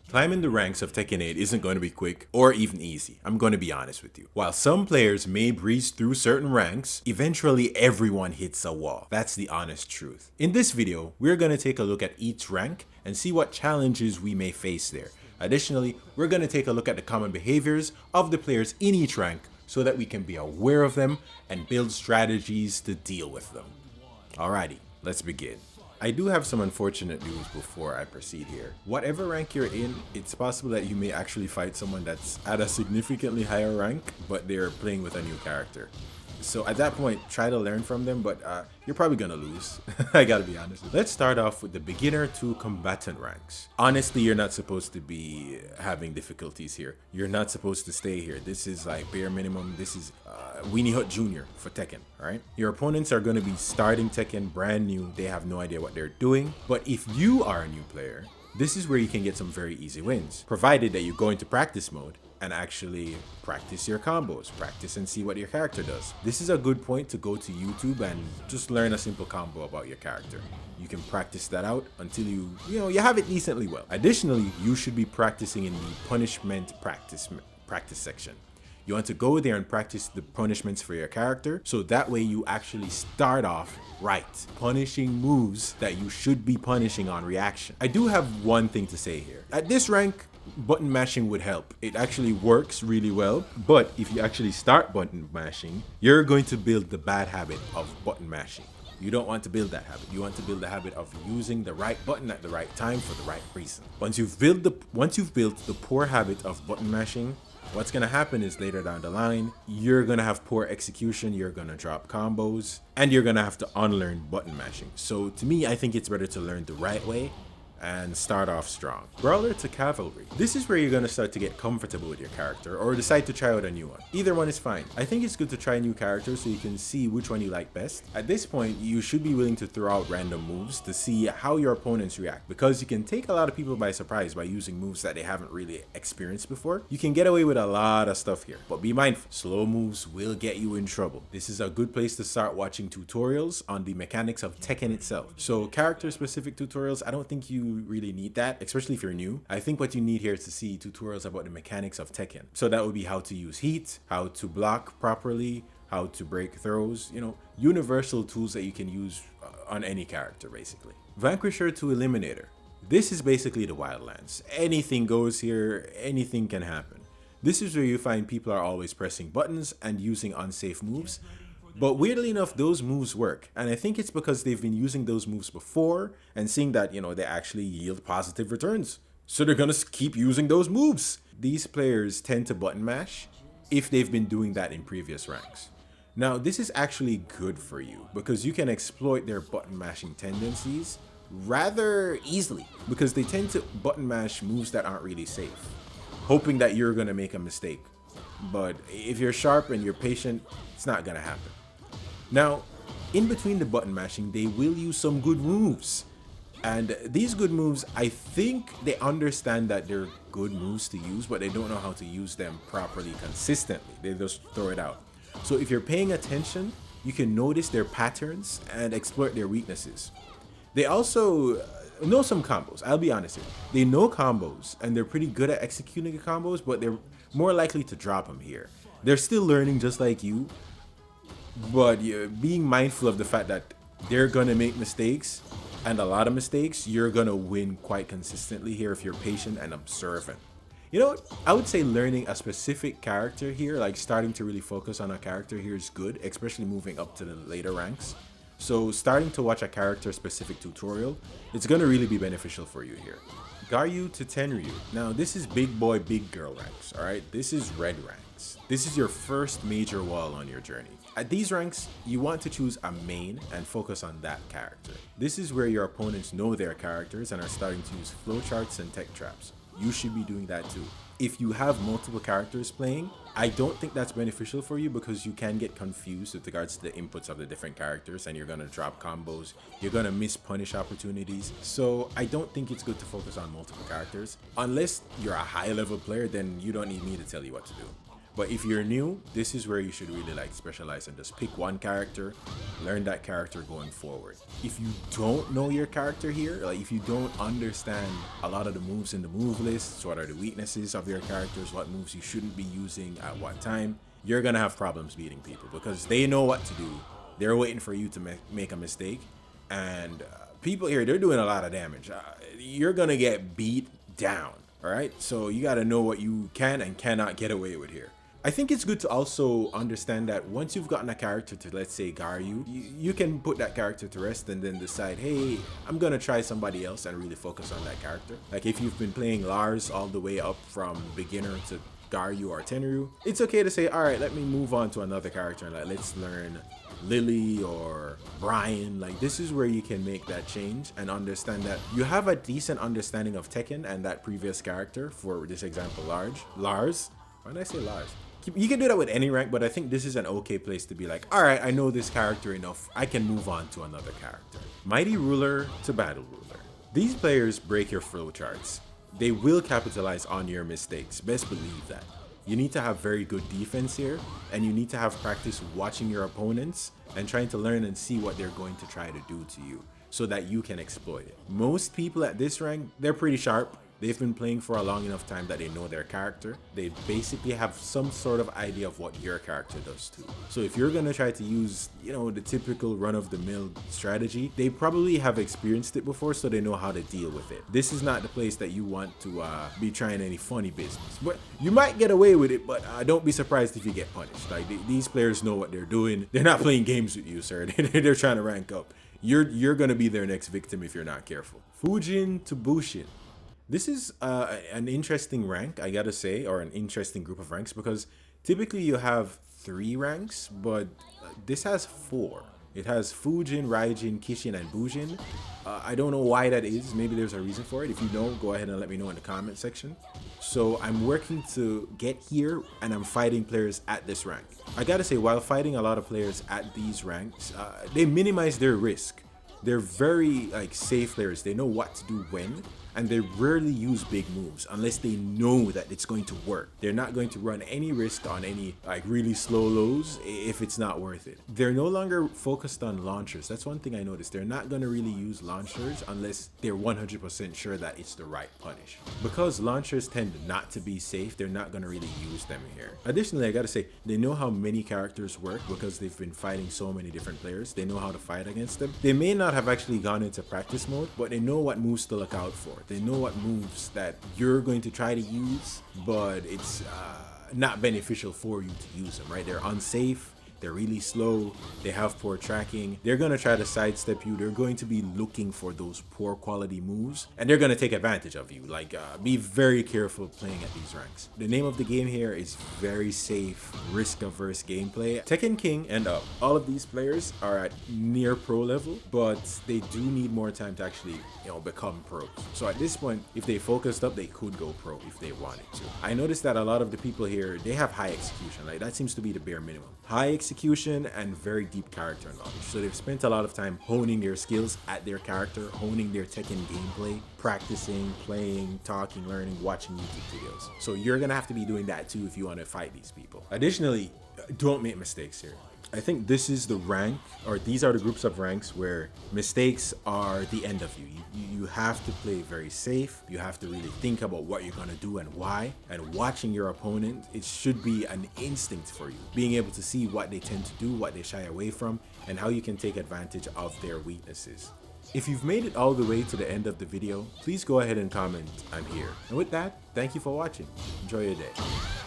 Climbing the ranks of Tekken 8 isn't going to be quick or even easy, I'm going to be honest with you. While some players may breeze through certain ranks, eventually everyone hits a wall. That's the honest truth. In this video, we're going to take a look at each rank and see what challenges we may face there. Additionally, we're going to take a look at the common behaviors of the players in each rank so that we can be aware of them and build strategies to deal with them. Alrighty, let's begin. I do have some unfortunate news before I proceed here. Whatever rank you're in, it's possible that you may actually fight someone that's at a significantly higher rank, but they're playing with a new character. So at that point, try to learn from them, but you're probably gonna lose. I gotta be honest. Let's start off with the beginner to combatant ranks. Honestly, you're not supposed to be having difficulties here. You're not supposed to stay here. This is like bare minimum. This is Weenie Hut Jr. for Tekken, alright? Your opponents are gonna be starting Tekken brand new. They have no idea what they're doing. But if you are a new player, this is where you can get some very easy wins, provided that you go into practice mode and actually practice your combos, practice and see what your character does. This is a good point to go to YouTube and just learn a simple combo about your character. You can practice that out until you have it decently well. Additionally, you should be practicing in the punishment practice section. You want to go there and practice the punishments for your character, so that way you actually start off right, punishing moves that you should be punishing on reaction. I do have one thing to say here. At this rank, button mashing would help. It actually works really well, but if you actually start button mashing, you're going to build the bad habit of button mashing. You don't want to build that habit. You want to build the habit of using the right button at the right time for the right reason. Once you've built the poor habit of button mashing, what's gonna happen is later down the line, you're gonna have poor execution, you're gonna drop combos, and you're gonna have to unlearn button mashing. So to me, I think it's better to learn the right way and start off strong. Brawler to Cavalry. This is where you're gonna start to get comfortable with your character or decide to try out a new one. Either one is fine. I think it's good to try new characters so you can see which one you like best. At this point, you should be willing to throw out random moves to see how your opponents react, because you can take a lot of people by surprise by using moves that they haven't really experienced before. You can get away with a lot of stuff here, but be mindful, slow moves will get you in trouble. This is a good place to start watching tutorials on the mechanics of Tekken itself. So character specific tutorials, I don't think you really need that, especially if you're new. I think what you need here is to see tutorials about the mechanics of Tekken. So that would be how to use heat, how to block properly, how to break throws, universal tools that you can use on any character basically. Vanquisher to Eliminator. This is basically the Wildlands. Anything goes here, anything can happen. This is where you find people are always pressing buttons and using unsafe moves. But weirdly enough, those moves work. And I think it's because they've been using those moves before and seeing that, they actually yield positive returns. So they're gonna keep using those moves. These players tend to button mash if they've been doing that in previous ranks. Now, this is actually good for you because you can exploit their button mashing tendencies rather easily, because they tend to button mash moves that aren't really safe, hoping that you're gonna make a mistake. But if you're sharp and you're patient, it's not gonna happen. Now, in between the button mashing, they will use some good moves. And these good moves, I think they understand that they're good moves to use, but they don't know how to use them properly consistently. They just throw it out. So if you're paying attention, you can notice their patterns and exploit their weaknesses. They also know some combos. I'll be honest here. They know combos and they're pretty good at executing the combos, but they're more likely to drop them here. They're still learning just like you, but being mindful of the fact that they're gonna make mistakes, and a lot of mistakes, you're gonna win quite consistently here if you're patient and observant. You know what? I would say learning a specific character here, like starting to really focus on a character here, is good, especially moving up to the later ranks. So starting to watch a character specific tutorial, it's gonna really be beneficial for you here. Garyu to Tenryu. Now this is big boy, big girl ranks, alright? This is red ranks. This is your first major wall on your journey. At these ranks, you want to choose a main and focus on that character. This is where your opponents know their characters and are starting to use flowcharts and tech traps. You should be doing that too. If you have multiple characters playing, I don't think that's beneficial for you because you can get confused with regards to the inputs of the different characters and you're gonna drop combos, you're gonna miss punish opportunities. So I don't think it's good to focus on multiple characters. Unless you're a high level player, then you don't need me to tell you what to do. But if you're new, this is where you should really like specialize and just pick one character, learn that character going forward. If you don't know your character here, like if you don't understand a lot of the moves in the move list, what are the weaknesses of your characters, what moves you shouldn't be using at what time, you're gonna have problems beating people because they know what to do. They're waiting for you to make a mistake, and people here, they're doing a lot of damage. You're gonna get beat down, all right? So you gotta know what you can and cannot get away with here. I think it's good to also understand that once you've gotten a character to, let's say, Garyu, you can put that character to rest and then decide, hey, I'm gonna try somebody else and really focus on that character. Like if you've been playing Lars all the way up from beginner to Garyu or Tenryu, it's okay to say, all right, let me move on to another character and like let's learn Lili or Brian. Like this is where you can make that change and understand that you have a decent understanding of Tekken and that previous character. For this example, Lars. Why did I say Lars? You can do that with any rank, but I think this is an okay place to be like, all right, I know this character enough, I can move on to another character. Mighty Ruler to Battle Ruler. These players break your flowcharts. They will capitalize on your mistakes, best believe that. You need to have very good defense here, and you need to have practice watching your opponents and trying to learn and see what they're going to try to do to you so that you can exploit it. Most people at this rank, they're pretty sharp. They've been playing for a long enough time that they know their character. They basically have some sort of idea of what your character does too. So if you're gonna try to use, you know, the typical run-of-the-mill strategy, they probably have experienced it before, so they know how to deal with it. This is not the place that you want to be trying any funny business. But you might get away with it, but don't be surprised if you get punished. Like these players know what they're doing. They're not playing games with you, sir. They're trying to rank up. You're gonna be their next victim if you're not careful. Fujin to Bushin. This is an interesting rank, I gotta say, or an interesting group of ranks, because typically you have 3 ranks, but this has 4. It has Fujin, Rajin, Kishin, and Bushin. I don't know why that is. Maybe there's a reason for it. If you know, go ahead and let me know in the comment section. So I'm working to get here, and I'm fighting players at this rank. I gotta say, while fighting a lot of players at these ranks, they minimize their risk. They're very like safe players. They know what to do when, and they rarely use big moves unless they know that it's going to work. They're not going to run any risk on any like really slow lows if it's not worth it. They're no longer focused on launchers. That's one thing I noticed. They're not going to really use launchers unless they're 100% sure that it's the right punish. Because launchers tend not to be safe, they're not going to really use them here. Additionally, I gotta say, they know how many characters work because they've been fighting so many different players. They know how to fight against them. They may not have actually gone into practice mode, but they know what moves to look out for. They know what moves that you're going to try to use, but it's not beneficial for you to use them, right? They're unsafe. They're really slow. They have poor tracking. They're going to try to sidestep you. They're going to be looking for those poor quality moves, and they're going to take advantage of you. Like, be very careful playing at these ranks. The name of the game here is very safe, risk-averse gameplay. Tekken King and up. All of these players are at near pro level, but they do need more time to actually, you know, become pros. So at this point, if they focused up, they could go pro if they wanted to. I noticed that a lot of the people here, they have high execution. Like, that seems to be the bare minimum. High execution and very deep character knowledge. So they've spent a lot of time honing their skills at their character, honing their Tekken gameplay, practicing, playing, talking, learning, watching YouTube videos. So you're gonna have to be doing that too if you want to fight these people. Additionally, don't make mistakes here. I think this is the rank, or these are the groups of ranks where mistakes are the end of you. You have to play very safe. You have to really think about what you're gonna do and why. And watching your opponent, it should be an instinct for you. Being able to see what they tend to do, what they shy away from, and how you can take advantage of their weaknesses. If you've made it all the way to the end of the video, please go ahead and comment, "I'm here." And with that, thank you for watching. Enjoy your day.